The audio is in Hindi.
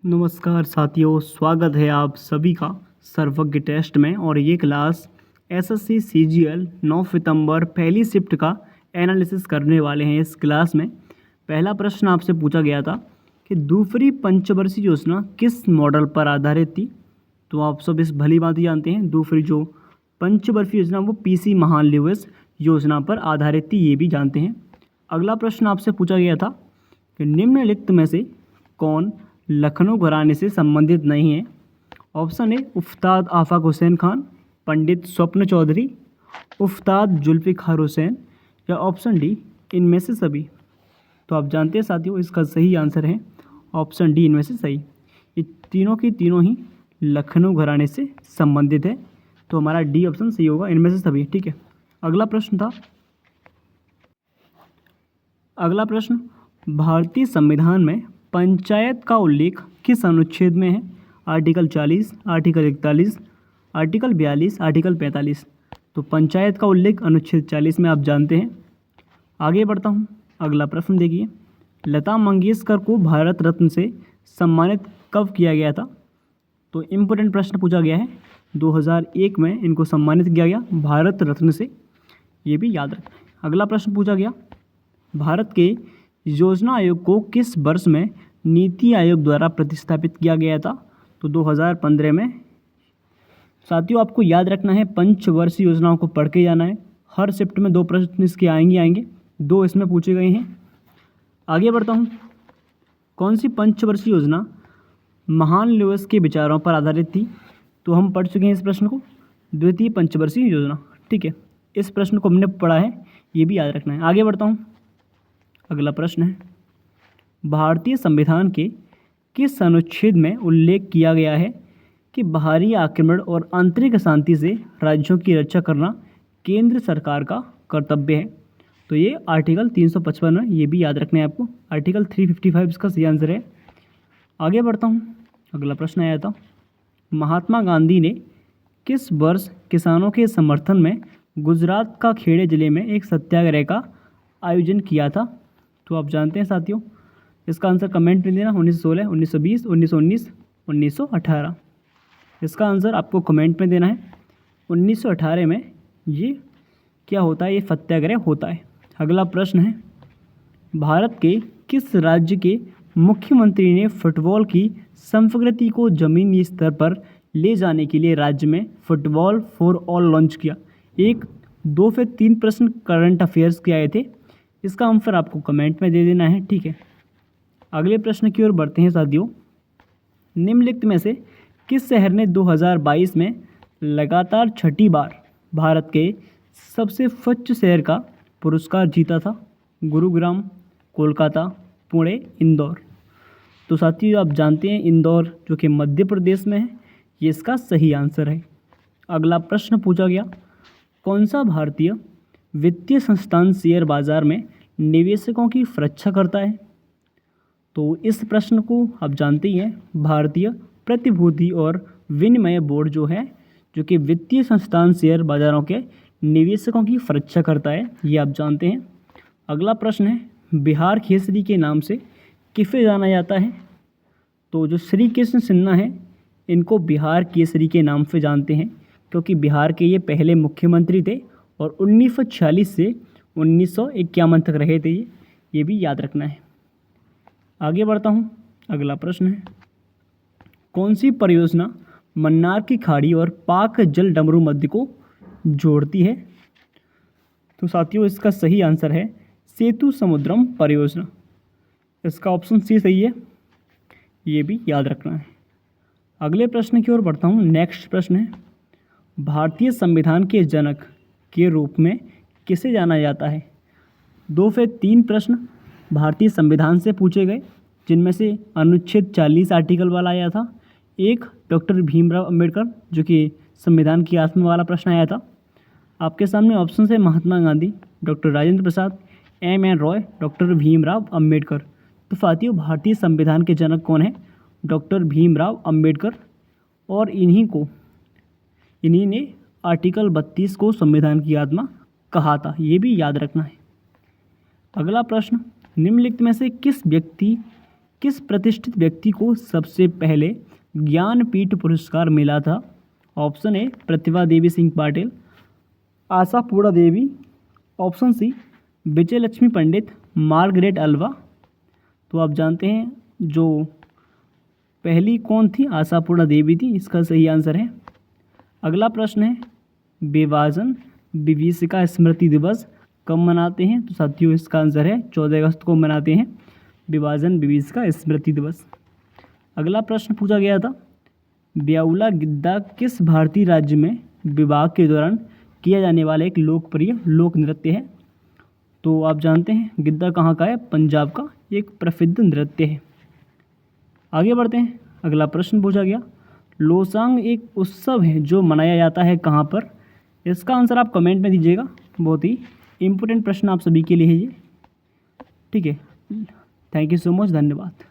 नमस्कार साथियों, स्वागत है आप सभी का सर्वज्ञ टेस्ट में। और ये क्लास एसएससी सीजीएल 9 सितंबर पहली शिफ्ट का एनालिसिस करने वाले हैं। इस क्लास में पहला प्रश्न आपसे पूछा गया था कि दूसरी पंचवर्षीय योजना किस मॉडल पर आधारित थी। तो आप सब इस भली भांति जानते हैं, दूसरी जो पंचवर्षीय योजना वो पीसी महालनोबिस योजना पर आधारित थी, ये भी जानते हैं। अगला प्रश्न आपसे पूछा गया था कि निम्नलिखित में से कौन लखनऊ घराने से संबंधित नहीं है। ऑप्शन ए उस्ताद आफाक हुसैन खान, पंडित स्वप्न चौधरी, उस्ताद जुल्फ़िकार हुसैन, या ऑप्शन डी इनमें से सभी। तो आप जानते हैं साथियों, इसका सही आंसर है ऑप्शन डी, इनमें से सही। ये तीनों की तीनों ही लखनऊ घराने से संबंधित है, तो हमारा डी ऑप्शन सही होगा, इनमें से सभी। ठीक है, अगला प्रश्न भारतीय संविधान में पंचायत का उल्लेख किस अनुच्छेद में है। Article 40, article 41, article 42, article 45। तो पंचायत का उल्लेख अनुच्छेद 40 में, आप जानते हैं। आगे बढ़ता हूँ, अगला प्रश्न देखिए, लता मंगेशकर को भारत रत्न से सम्मानित कब किया गया था। तो इम्पोर्टेंट प्रश्न पूछा गया है, 2001 में इनको सम्मानित किया गया भारत रत्न से, ये भी याद रखना है। अगला प्रश्न पूछा गया, भारत के योजना आयोग को किस वर्ष में नीति आयोग द्वारा प्रतिस्थापित किया गया था। तो 2015 में। साथियों, आपको याद रखना है, पंचवर्षीय योजनाओं को पढ़ के जाना है। हर शिफ्ट में 2 प्रश्न इसके आएंगे, 2 इसमें पूछे गए हैं। आगे बढ़ता हूँ, कौन सी पंचवर्षीय योजना महालनोबिस के विचारों पर आधारित थी। तो हम पढ़ चुके हैं इस प्रश्न को, द्वितीय पंचवर्षीय योजना। ठीक है, इस प्रश्न को हमने पढ़ा है, ये भी याद रखना है। आगे बढ़ता हूँ, अगला प्रश्न है, भारतीय संविधान के किस अनुच्छेद में उल्लेख किया गया है कि बाहरी आक्रमण और आंतरिक शांति से राज्यों की रक्षा करना केंद्र सरकार का कर्तव्य है। तो ये आर्टिकल 355 में, ये भी याद रखना है आपको। आर्टिकल 355 इसका सही आंसर है। आगे बढ़ता हूँ, अगला प्रश्न आया था, महात्मा गांधी ने किस वर्ष किसानों के समर्थन में गुजरात का खेड़े जिले में एक सत्याग्रह का आयोजन किया था। तो आप जानते हैं साथियों, इसका आंसर कमेंट में देना, 1916, 1920, 1919, 1918। इसका आंसर आपको कमेंट में देना है। 1918 में ये क्या होता है, ये सत्याग्रह होता है। अगला प्रश्न है, भारत के किस राज्य के मुख्यमंत्री ने फुटबॉल की संस्कृति को जमीनी स्तर पर ले जाने के लिए राज्य में फुटबॉल फॉर ऑल लॉन्च किया। 1, 2 से 3 प्रश्न करंट अफेयर्स के आए थे, इसका आंसर आपको कमेंट में दे देना है। ठीक है, अगले प्रश्न की ओर बढ़ते हैं साथियों, निम्नलिखित में से किस शहर ने 2022 में लगातार छठी बार भारत के सबसे स्वच्छ शहर का पुरस्कार जीता था। गुरुग्राम, कोलकाता, पुणे, इंदौर। तो साथियों, आप जानते हैं इंदौर जो कि मध्य प्रदेश में है, ये इसका सही आंसर है। अगला प्रश्न पूछा गया, कौन सा भारतीय वित्तीय संस्थान शेयर बाजार में निवेशकों की सुरक्षा करता है। तो इस प्रश्न को आप जानते ही हैं, भारतीय प्रतिभूति और विनिमय बोर्ड जो है, जो कि वित्तीय संस्थान शेयर बाजारों के निवेशकों की सुरक्षा करता है, ये आप जानते हैं। अगला प्रश्न है, बिहार केसरी के नाम से किसे जाना जाता है। तो जो श्री कृष्ण सिन्हा है, इनको बिहार केसरी के नाम से जानते हैं, क्योंकि बिहार के ये पहले मुख्यमंत्री थे और 1946 से 1951 तक रहे थे ये भी याद रखना है। आगे बढ़ता हूँ, अगला प्रश्न है, कौन सी परियोजना मन्नार की खाड़ी और पाक जल डमरू मध्य को जोड़ती है। तो साथियों, इसका सही आंसर है सेतु समुद्रम परियोजना, इसका ऑप्शन सी सही है, ये भी याद रखना है। अगले प्रश्न की ओर बढ़ता हूँ। नेक्स्ट प्रश्न है, भारतीय संविधान के जनक के रूप में किसे जाना जाता है। 2 से 3 प्रश्न भारतीय संविधान से पूछे गए, जिनमें से अनुच्छेद 40 आर्टिकल वाला आया था। 1 डॉक्टर भीमराव अंबेडकर, जो कि संविधान की आत्मा वाला प्रश्न आया था। आपके सामने ऑप्शन है Mahatma Gandhi, doctor Rajendra Prasad, M.N. Roy, doctor Bhimrao Ambedkar. तो साथियों, भारतीय संविधान के जनक कौन है, डॉक्टर भीमराव अंबेडकर, और इन्हीं ने आर्टिकल 32 को संविधान की आत्मा कहा था, ये भी याद रखना है। अगला प्रश्न, निम्नलिखित में से किस व्यक्ति किस प्रतिष्ठित व्यक्ति को सबसे पहले ज्ञानपीठ पुरस्कार मिला था? Option a Pratibha Devi Singh Patil, Ashapurna Devi, option c Vijayalakshmi Pandit, Margaret Alva. तो आप जानते हैं जो पहली कौन थी, आशापूर्णा देवी थी, इसका सही आंसर है। अगला प्रश्न है विभाजन विभीषिका स्मृति दिवस कब मनाते हैं? तो साथियों इसका आंसर है 14 अगस्त को मनाते हैं विभाजन विभीषिका स्मृति दिवस। अगला प्रश्न पूछा गया था ब्याउला गिद्दा किस भारतीय राज्य में विवाह के दौरान किया जाने वाला एक लोकप्रिय लोक नृत्य है? तो आप जानते हैं गिद्दा कहाँ का है? पंजाब का एक प्रसिद्ध नृत्य है। आगे बढ़ते हैं। अगला प्रश्न पूछा गया लोसांग एक उत्सव है जो मनाया जाता है कहाँ पर? इसका आंसर आप कमेंट में दीजिएगा, बहुत ही इम्पोर्टेंट प्रश्न आप सभी के लिए है ये। ठीक है, थैंक यू सो मच, धन्यवाद।